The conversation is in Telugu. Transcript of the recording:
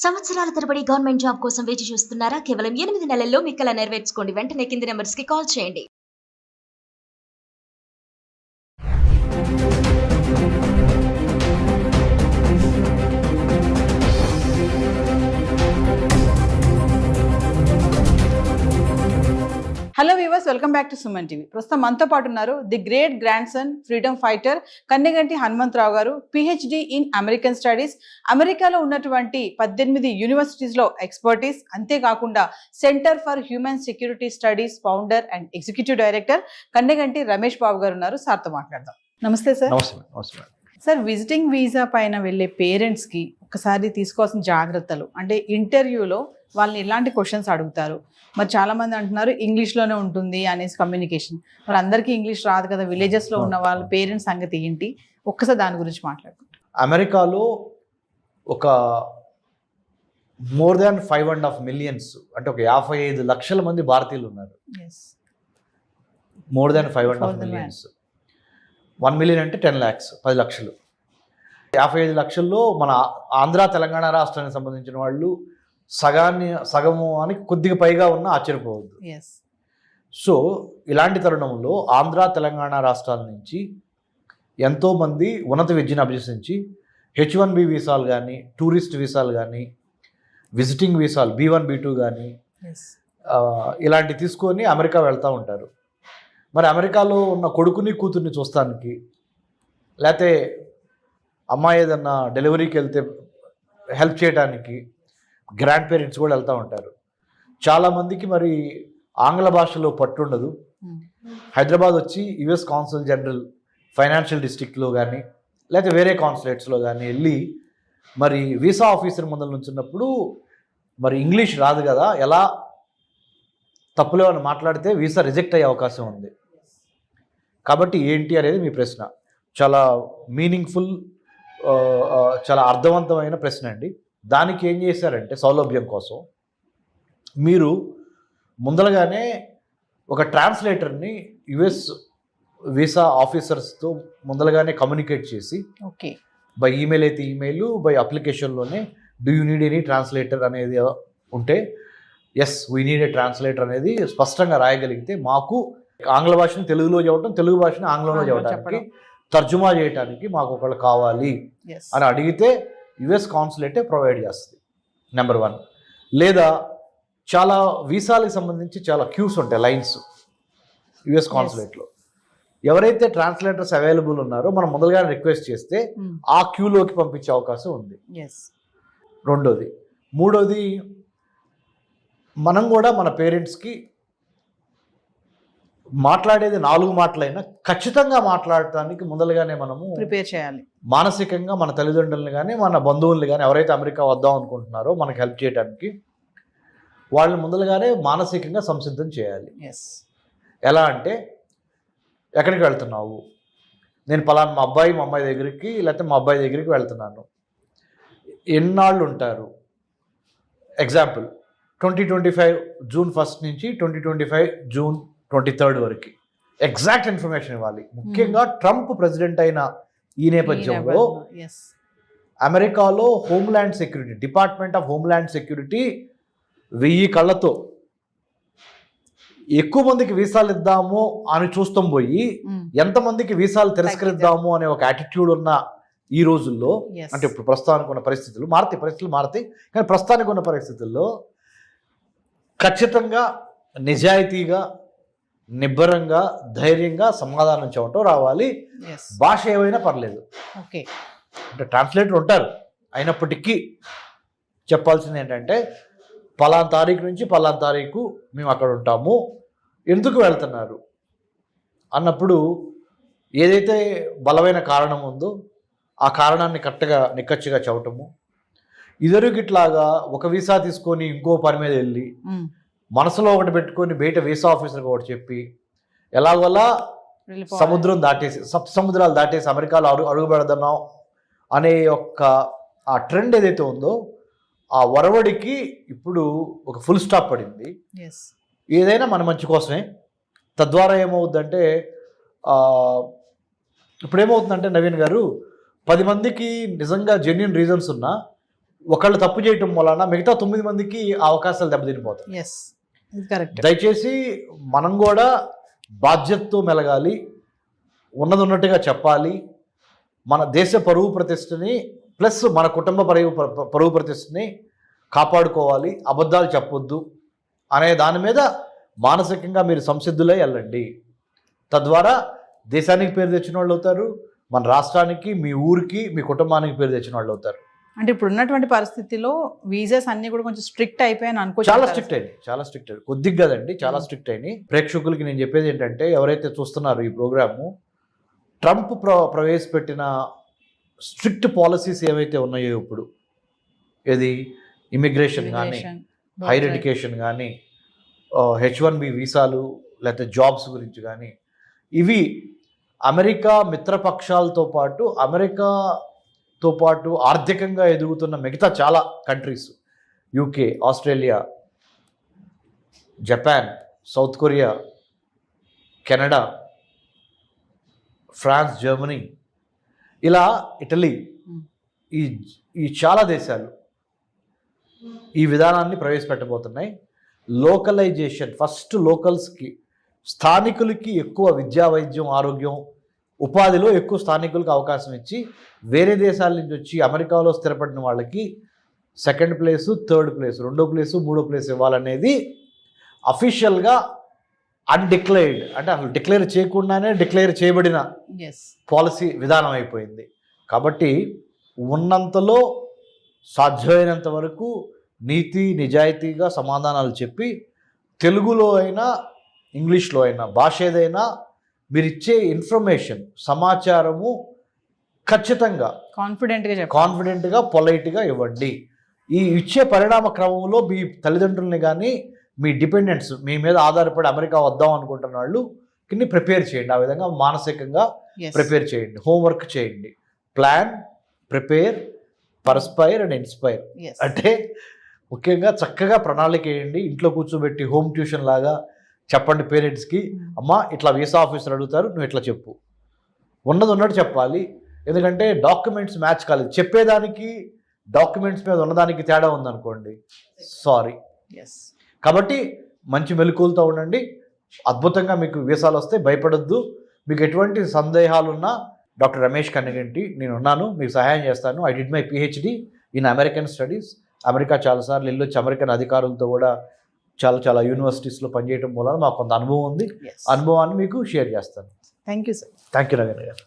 సంవత్సరాల తరబడి గవర్నమెంట్ జాబ్ కోసం వేచి చూస్తున్నారా? కేవలం 8 నెలల్లో మీ కల నెరవేర్చుకోండి. వెంటనే కింది నంబర్స్‌కి కాల్ చేయండి. Hello viewers, welcome back to Suman TV. ప్రస్తుతం మనతో పాటు ఉన్నారు the great grand son freedom fighter Kanneganti Hanumantharao గారు. పిహెచ్డి ఇన్ అమెరికన్ స్టడీస్, అమెరికాలో ఉన్నటువంటి 18 యూనివర్సిటీస్లో ఎక్స్పర్టీస్, అంతేకాకుండా centre for human security studies founder and executive director Kanneganti Ramesh Babu గారు ఉన్నారు. సార్తో మాట్లాడదాం. నమస్తే సార్. సార్, విజిటింగ్ వీసా పైన వెళ్ళే పేరెంట్స్కి ఒకసారి తీసుకోవాల్సిన జాగ్రత్తలు అంటే ఇంటర్వ్యూలో వాళ్ళని ఎలాంటి క్వశ్చన్స్ అడుగుతారు? మరి చాలామంది అంటున్నారు ఇంగ్లీష్లోనే ఉంటుంది అనేసి కమ్యూనికేషన్. మరి అందరికీ ఇంగ్లీష్ రాదు కదా, విలేజెస్లో ఉన్న వాళ్ళ పేరెంట్స్ సంగతి ఏంటి? ఒక్కసారి దాని గురించి మాట్లాడుకుంటాం. అమెరికాలో ఒక మోర్ దాన్ 5.5 మిలియన్స్ అంటే ఒక 55 లక్షల మంది భారతీయులు ఉన్నారు. More than 5.5 millions. 1 మిలియన్ అంటే 10 lakhs, 10 లక్షలు. 55 లక్షల్లో మన ఆంధ్ర తెలంగాణ రాష్ట్రానికి సంబంధించిన వాళ్ళు సగము అని కొద్దిగా పైగా ఉన్నా ఆశ్చర్యపోవద్దు. సో ఇలాంటి తరుణంలో ఆంధ్ర తెలంగాణ రాష్ట్రాల నుంచి ఎంతోమంది ఉన్నత విద్యను అభ్యసించి H1B వీసాలు కానీ, టూరిస్ట్ వీసాలు కానీ, విజిటింగ్ వీసాలు B1 B2 కానీ ఇలాంటి తీసుకొని అమెరికా వెళ్తూ ఉంటారు. మరి అమెరికాలో ఉన్న కొడుకుని కూతుర్ని చూస్తానికి, లేకపోతే అమ్మాయి ఏదన్నా డెలివరీకి వెళ్తే హెల్ప్ చేయడానికి గ్రాండ్ పేరెంట్స్ కూడా వెళ్తూ ఉంటారు. చాలామందికి మరి ఆంగ్ల భాషలో పట్టుండదు. హైదరాబాద్ వచ్చి US కాన్సుల్ జనరల్ ఫైనాన్షియల్ డిస్ట్రిక్ట్లో కానీ లేకపోతే వేరే కాన్సులేట్స్లో కానీ వెళ్ళి మరి వీసా ఆఫీసర్ ముందర నుంచున్నప్పుడు మరి ఇంగ్లీష్ రాదు కదా, ఎలా తప్పులో అని మాట్లాడితే వీసా రిజెక్ట్ అయ్యే అవకాశం ఉంది. కాబట్టి ఏంటి అనేది మీ ప్రశ్న. చాలా మీనింగ్ఫుల్, చాలా అర్థవంతమైన ప్రశ్న అండి. దానికి ఏం చేశారంటే సౌలభ్యం కోసం మీరు ముందరగానే ఒక ట్రాన్స్లేటర్ని US వీసా ఆఫీసర్స్తో ముందరగానే కమ్యూనికేట్ చేసి, ఓకే, బై ఈమెయిల్ అయితే ఈమెయిల్, బై అప్లికేషన్లోనే do you need any translator అనేది ఉంటే yes we need a translator అనేది స్పష్టంగా రాయగలిగితే మాకు ఆంగ్ల భాషను తెలుగులో చెప్పడం, తెలుగు భాషను ఆంగ్లంలో చెప్పడానికి, తర్జుమా చేయడానికి మాకు ఒకళ్ళు కావాలి అని అడిగితే US కాన్సులేటే ప్రొవైడ్ చేస్తుంది. నెంబర్ 1. లేదా చాలా వీసాలకు సంబంధించి చాలా క్యూస్ ఉంటాయి, లైన్స్ US కాన్సులేట్లో. ఎవరైతే ట్రాన్స్లేటర్స్ అవైలబుల్ ఉన్నారో మనం మొదలుగానే రిక్వెస్ట్ చేస్తే ఆ క్యూలోకి పంపించే అవకాశం ఉంది. రెండోది. మూడోది, మనం కూడా మన పేరెంట్స్కి మాట్లాడేది 4 మాటలైనా ఖచ్చితంగా మాట్లాడటానికి ముందలుగానే మనము ప్రిపేర్ చేయాలి. మానసికంగా మన తల్లిదండ్రులను కానీ మన బంధువుల్ని కానీ ఎవరైతే అమెరికా వద్దాం అనుకుంటున్నారో మనకు హెల్ప్ చేయడానికి వాళ్ళని ముందలుగానే మానసికంగా సంసిద్ధం చేయాలి. ఎలా అంటే, ఎక్కడికి వెళ్తున్నావు? నేను పలానా మా అమ్మాయి దగ్గరికి లేకపోతే మా అబ్బాయి దగ్గరికి వెళ్తున్నాను. ఎన్నాళ్ళు ఉంటారు? ఎగ్జాంపుల్ 2025 జూన్ 1 నుంచి 2025 జూన్ 23 వరకు ఎగ్జాక్ట్ ఇన్ఫర్మేషన్ ఇవ్వాలి. ముఖ్యంగా ట్రంప్ ప్రెసిడెంట్ అయిన ఈ నేపథ్యంలో అమెరికాలో homeland security, department of homeland security 1000 కళ్ళతో ఎక్కువ మందికి వీసాలు ఇద్దాము అని చూస్తాం పోయి ఎంతమందికి వీసాలు తిరస్కరిద్దాము అనే ఒక యాటిట్యూడ్ ఉన్న ఈ రోజుల్లో, అంటే ఇప్పుడు ప్రస్తుతానికి ఉన్న పరిస్థితులు మారుతాయి కానీ ప్రస్తుతానికి ఉన్న పరిస్థితుల్లో ఖచ్చితంగా నిజాయితీగా, నిబ్బరంగా, ధైర్యంగా సమాధానం చెప్పటం రావాలి. భాష ఏమైనా పర్లేదు. ఓకే, అంటే ట్రాన్స్లేటర్ ఉంటారు, అయినప్పటికీ చెప్పాల్సింది ఏంటంటే పలానా తారీఖు నుంచి పలానా తారీఖు మేము అక్కడ ఉంటాము, ఎందుకు వెళ్తున్నారు అన్నప్పుడు ఏదైతే బలమైన కారణం ఉందో ఆ కారణాన్ని కరెక్ట్గా నిక్కచ్చిగా చెప్పటము. ఇదివరకిట్లాగా ఒక వీసా తీసుకొని ఇంకో పని మీద వెళ్ళి మనసులో ఒకటి పెట్టుకొని బయట వీసా ఆఫీసర్కి ఒకటి చెప్పి ఎలాగోలా సముద్రాలు దాటేసి అమెరికాలో అడుగు పెడదాం అనే ఆ ట్రెండ్ ఏదైతే ఉందో ఆ వరవడికి ఇప్పుడు ఒక ఫుల్ స్టాప్ పడింది. ఏదైనా మన మంచి కోసమే. తద్వారా ఏమవుద్దంటే ఇప్పుడు ఏమవుతుందంటే నవీన్ గారు 10 మందికి నిజంగా జెన్యూన్ రీజన్స్ ఉన్నా ఒకళ్ళు తప్పు చేయటం వలన మిగతా 9 మందికి ఆ అవకాశాలు దెబ్బతినిపోతాయి. ఎస్, ఇది కరెక్ట్. దయచేసి మనం కూడా బాధ్యతతో మెలగాలి, ఉన్నది ఉన్నట్టుగా చెప్పాలి. మన దేశ పరువు ప్రతిష్టని ప్లస్ మన కుటుంబ పరువు ప్రతిష్టని కాపాడుకోవాలి. అబద్ధాలు చెప్పొద్దు అనే దాని మీద మానసికంగా మీరు సంసిద్ధులై వెళ్ళండి. తద్వారా దేశానికి పేరు తెచ్చిన వాళ్ళు అవుతారు, మన రాష్ట్రానికి, మీ ఊరికి, మీ కుటుంబానికి పేరు తెచ్చిన వాళ్ళు అవుతారు. అంటే ఇప్పుడు ఉన్నటువంటి పరిస్థితిలో వీసాస్ అన్ని కూడా కొంచెం స్ట్రిక్ట్ అయిపోయాయని అనుకోవచ్చు. చాలా స్ట్రిక్ట్ అయింది, కొద్దిగా కదండి, చాలా స్ట్రిక్ట్ అయినాయి. ప్రేక్షకులకి నేను చెప్పేది ఏంటంటే, ఎవరైతే చూస్తున్నారో ఈ ప్రోగ్రాము, ట్రంప్ ప్రవేశపెట్టిన స్ట్రిక్ట్ పాలసీస్ ఏవైతే ఉన్నాయో ఇప్పుడు, ఏది ఇమిగ్రేషన్ కానీ, హైర్ ఎడ్యుకేషన్ కానీ, H1B వీసాలు, లేకపోతే జాబ్స్ గురించి కానీ, ఇవి అమెరికా మిత్రపక్షాలతో పాటు ఆర్థికంగా ఎదుగుతున్న మిగతా చాలా countries, UK, Australia, Japan, South Korea, Canada, France, Germany, ఇలా ఇటలీ, ఈ చాలా దేశాలు ఈ విధానాన్ని ప్రవేశపెట్టబోతున్నాయి. లోకలైజేషన్, ఫస్ట్ లోకల్స్కి, స్థానికులకి ఎక్కువ విద్యా, వైద్యం, ఆరోగ్యం, ఉపాధిలో ఎక్కువ స్థానికులకు అవకాశం ఇచ్చి, వేరే దేశాల నుంచి వచ్చి అమెరికాలో స్థిరపడిన వాళ్ళకి సెకండ్ ప్లేసు, థర్డ్ ప్లేసు, 2వ ప్లేసు, 3వ ప్లేసు ఇవ్వాలనేది అఫీషియల్గా అన్డిక్లేర్డ్, అంటే అసలు డిక్లేర్ చేయకుండానే డిక్లేర్ చేయబడిన పాలసీ విధానం అయిపోయింది. కాబట్టి ఉన్నంతలో సాధ్యమైనంత వరకు నీతి నిజాయితీగా సమాధానాలు చెప్పి, తెలుగులో అయినా ఇంగ్లీష్లో అయినా, భాష ఏదైనా, మీరు ఇచ్చే ఇన్ఫర్మేషన్, సమాచారము ఖచ్చితంగా కాన్ఫిడెంట్గా పొలైట్గా ఇవ్వండి. ఈ ఇచ్చే పరిణామ క్రమంలో మీ తల్లిదండ్రుల్ని కానీ, మీ డిపెండెంట్స్, మీ మీద ఆధారపడి అమెరికా వద్దాం అనుకుంటున్న వాళ్ళు కింద ప్రిపేర్ చేయండి. ఆ విధంగా మానసికంగా ప్రిపేర్ చేయండి, హోంవర్క్ చేయండి. Plan, prepare, perspire and inspire. అంటే ముఖ్యంగా చక్కగా ప్రణాళిక వేయండి. ఇంట్లో కూర్చోబెట్టి హోమ్ ట్యూషన్ లాగా చెప్పండి పేరెంట్స్కి, అమ్మ ఇట్లా వీసా ఆఫీసర్ అడుగుతారు, నువ్వు ఇట్లా చెప్పు, ఉన్నది ఉన్నట్టు చెప్పాలి. ఎందుకంటే డాక్యుమెంట్స్ మ్యాచ్ కాలేదు, చెప్పేదానికి డాక్యుమెంట్స్ మీద ఉన్నదానికి తేడా ఉందనుకోండి, సారీ. కాబట్టి మంచి మెలకువలతో ఉండండి. అద్భుతంగా మీకు వీసాలు వస్తే భయపడొద్దు. మీకు ఎటువంటి సందేహాలున్నా డాక్టర్ రమేష్ కన్నగంటి నేనున్నాను, మీకు సహాయం చేస్తాను. I did my PhD in American studies. America చాలాసార్లు వెళ్ళొచ్చి అమెరికన్ అధికారులతో కూడా చాలా యూనివర్సిటీస్లో పనిచేయడం మూలన మాకు కొంత అనుభవం ఉంది. అనుభవాన్ని మీకు షేర్ చేస్తాను. Thank you sir. Thank you Nagendra గారు.